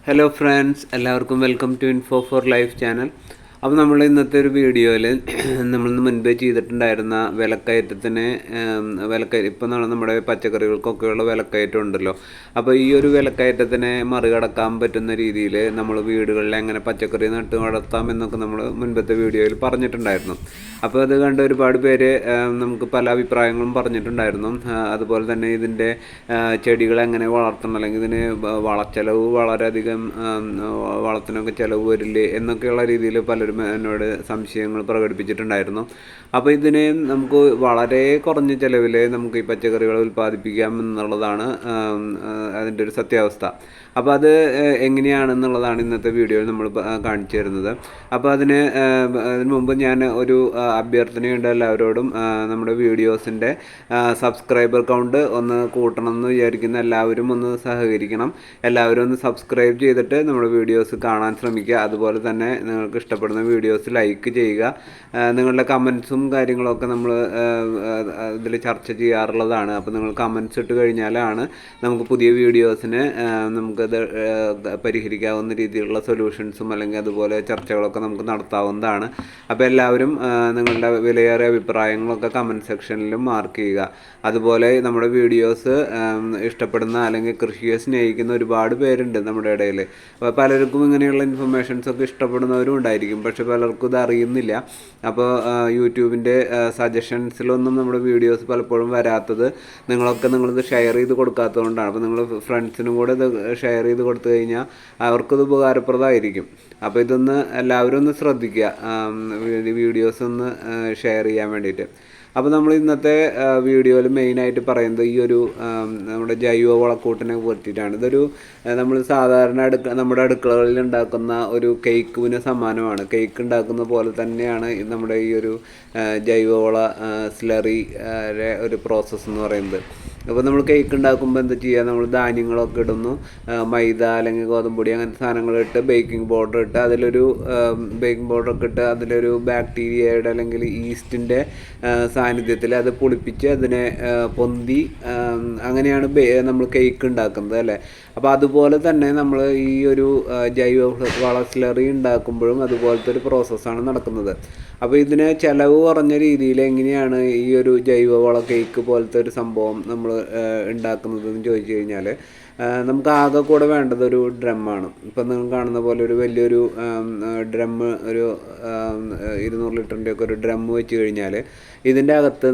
Hello friends, എല്ലാവർക്കും welcome to Info for Life channel. അപ്പോൾ നമ്മൾ ഇന്നത്തെ ഒരു വീഡിയോയിൽ നമ്മളിന്ന് മുൻപേ ചെയ്തിട്ടുണ്ടായിരുന്ന വിലക്കയറ്റത്തിന് ഇപ്പം നമ്മുടെ പച്ചക്കറികൾക്കൊക്കെയുള്ള വിലക്കയറ്റം ഉണ്ടല്ലോ. അപ്പോൾ ഈ ഒരു വിലക്കയറ്റത്തിനെ മറികടക്കാൻ പറ്റുന്ന രീതിയിൽ നമ്മൾ വീടുകളിൽ എങ്ങനെ പച്ചക്കറി നട്ട് വളർത്താം എന്നൊക്കെ നമ്മൾ മുൻപത്തെ വീഡിയോയിൽ പറഞ്ഞിട്ടുണ്ടായിരുന്നു. അപ്പോൾ അത് കണ്ട് ഒരുപാട് പേര് നമുക്ക് പല അഭിപ്രായങ്ങളും പറഞ്ഞിട്ടുണ്ടായിരുന്നു. അതുപോലെ തന്നെ ഇതിൻ്റെ ചെടികൾ എങ്ങനെ വളർത്തണം, അല്ലെങ്കിൽ ഇതിന് വളച്ചെലവ് വളരെയധികം വളത്തിനൊക്കെ ചിലവ് വരില്ലേ എന്നൊക്കെയുള്ള രീതിയിൽ പലരും എന്നോട് സംശയങ്ങൾ പ്രകടിപ്പിച്ചിട്ടുണ്ടായിരുന്നു. അപ്പോൾ ഇതിന് നമുക്ക് വളരെ കുറഞ്ഞ ചിലവിൽ നമുക്ക് ഈ പച്ചക്കറികൾ ഉൽപ്പാദിപ്പിക്കാം എന്നുള്ളതാണ് അതിൻ്റെ ഒരു സത്യാവസ്ഥ. അപ്പോൾ അത് എങ്ങനെയാണെന്നുള്ളതാണ് ഇന്നത്തെ വീഡിയോയിൽ നമ്മൾ കാണിച്ചു തരുന്നത്. അപ്പോൾ അതിന് മുമ്പ് ഞാൻ ഒരു അഭ്യർത്ഥനയുണ്ട് എല്ലാവരോടും. നമ്മുടെ വീഡിയോസിൻ്റെ സബ്സ്ക്രൈബർ കൗണ്ട് ഒന്ന് കൂട്ടണം എന്ന് വിചാരിക്കുന്ന എല്ലാവരും ഒന്ന് സഹകരിക്കണം. എല്ലാവരും ഒന്ന് സബ്സ്ക്രൈബ് ചെയ്തിട്ട് നമ്മുടെ വീഡിയോസ് കാണാൻ ശ്രമിക്കുക. അതുപോലെ തന്നെ നിങ്ങൾക്ക് ഇഷ്ടപ്പെടുന്ന വീഡിയോസ് ലൈക്ക് ചെയ്യുക. നിങ്ങളുടെ കമൻസും കാര്യങ്ങളൊക്കെ നമ്മൾ ഇതിൽ ചർച്ച ചെയ്യാറുള്ളതാണ്. അപ്പോൾ നിങ്ങൾ കമൻസ് ഇട്ട് കഴിഞ്ഞാലാണ് നമുക്ക് പുതിയ വീഡിയോസിന് നമുക്കത് പരിഹരിക്കാവുന്ന രീതിയിലുള്ള സൊല്യൂഷൻസും അല്ലെങ്കിൽ അതുപോലെ ചർച്ചകളൊക്കെ നമുക്ക് നടത്താവുന്നതാണ്. അപ്പോൾ എല്ലാവരും നിങ്ങളുടെ വിലയേറിയ അഭിപ്രായങ്ങളൊക്കെ കമൻറ്റ് സെക്ഷനിലും മാർക്ക് ചെയ്യുക. അതുപോലെ നമ്മുടെ വീഡിയോസ് ഇഷ്ടപ്പെടുന്ന അല്ലെങ്കിൽ കൃഷിയെ സ്നേഹിക്കുന്ന ഒരുപാട് പേരുണ്ട് നമ്മുടെ ഇടയിൽ. അപ്പോൾ പലർക്കും ഇങ്ങനെയുള്ള ഇൻഫർമേഷൻസൊക്കെ ഇഷ്ടപ്പെടുന്നവരും ഉണ്ടായിരിക്കും, പക്ഷെ പലർക്കും ഇത് അറിയുന്നില്ല. അപ്പോൾ യൂട്യൂബിൻ്റെ സജഷൻസിലൊന്നും നമ്മുടെ വീഡിയോസ് പലപ്പോഴും വരാത്തത് നിങ്ങളിത് ഷെയർ ചെയ്ത് കൊടുക്കാത്തതുകൊണ്ടാണ്. അപ്പോൾ നിങ്ങൾ ഫ്രണ്ട്സിനും കൂടെ ഇത് ഷെയർ ചെയ്ത് കൊടുത്തു കഴിഞ്ഞാൽ അവർക്കത് ഉപകാരപ്രദമായിരിക്കും. അപ്പോൾ ഇതൊന്ന് എല്ലാവരും ഒന്ന് ശ്രദ്ധിക്കുക, വീഡിയോസ് ഒന്ന് ഷെയർ ചെയ്യാൻ വേണ്ടിയിട്ട്. അപ്പോൾ നമ്മൾ ഇന്നത്തെ വീഡിയോയിൽ മെയിനായിട്ട് പറയുന്നത് ഈ ഒരു നമ്മുടെ ജൈവ വളക്കൂട്ടിനെ പറ്റിയിട്ടാണ്. ഇതൊരു നമ്മൾ സാധാരണ നമ്മുടെ അടുക്കളകളിൽ ഉണ്ടാക്കുന്ന ഒരു കേക്കിന് സമാനമാണ്. കേക്ക് ഉണ്ടാക്കുന്ന പോലെ തന്നെയാണ് നമ്മുടെ ഈ ഒരു ജൈവവള സ്ലറി ഒരു പ്രോസസ്സ് എന്ന് പറയുന്നത്. അപ്പോൾ നമ്മൾ കേക്ക് ഉണ്ടാക്കുമ്പോൾ എന്താ ചെയ്യുക, നമ്മൾ ധാന്യങ്ങളൊക്കെ ഇടുന്നു, മൈദ അല്ലെങ്കിൽ ഗോതമ്പൊടി അങ്ങനത്തെ സാധനങ്ങളിട്ട് ബേക്കിംഗ് പൗഡർ ഇട്ട് അതിലൊരു ബാക്ടീരിയയുടെ അല്ലെങ്കിൽ ഈസ്റ്റിൻ്റെ സാന്നിധ്യത്തിൽ അത് പുളിപ്പിച്ച് അതിനെ പൊന്തി അങ്ങനെയാണ് നമ്മൾ കേക്ക് ഉണ്ടാക്കുന്നത് അല്ലേ. അപ്പോൾ അതുപോലെ തന്നെ നമ്മൾ ഈ ഒരു ജൈവ വള സ്ലറി ഉണ്ടാക്കുമ്പോഴും അതുപോലത്തെ ഒരു പ്രോസസ്സാണ് നടക്കുന്നത്. അപ്പോൾ ഇതിന് ചിലവ് കുറഞ്ഞ രീതിയിൽ എങ്ങനെയാണ് ഈ ഒരു ജൈവവള കേക്ക് പോലത്തെ ഒരു സംഭവം നമ്മൾ ഉണ്ടാക്കുന്നതെന്ന് ചോദിച്ചു കഴിഞ്ഞാൽ, നമുക്ക് ആകെ കൂടെ വേണ്ടത് ഒരു ഡ്രമ്മാണ്. ഇപ്പം നിങ്ങൾ കാണുന്ന പോലെ ഒരു വലിയൊരു ഡ്രമ്മ്, ഒരു 200 ലിറ്ററിൻ്റെ ഒക്കെ ഒരു ഡ്രമ്മ് വെച്ച് കഴിഞ്ഞാൽ ഇതിൻ്റെ അകത്ത്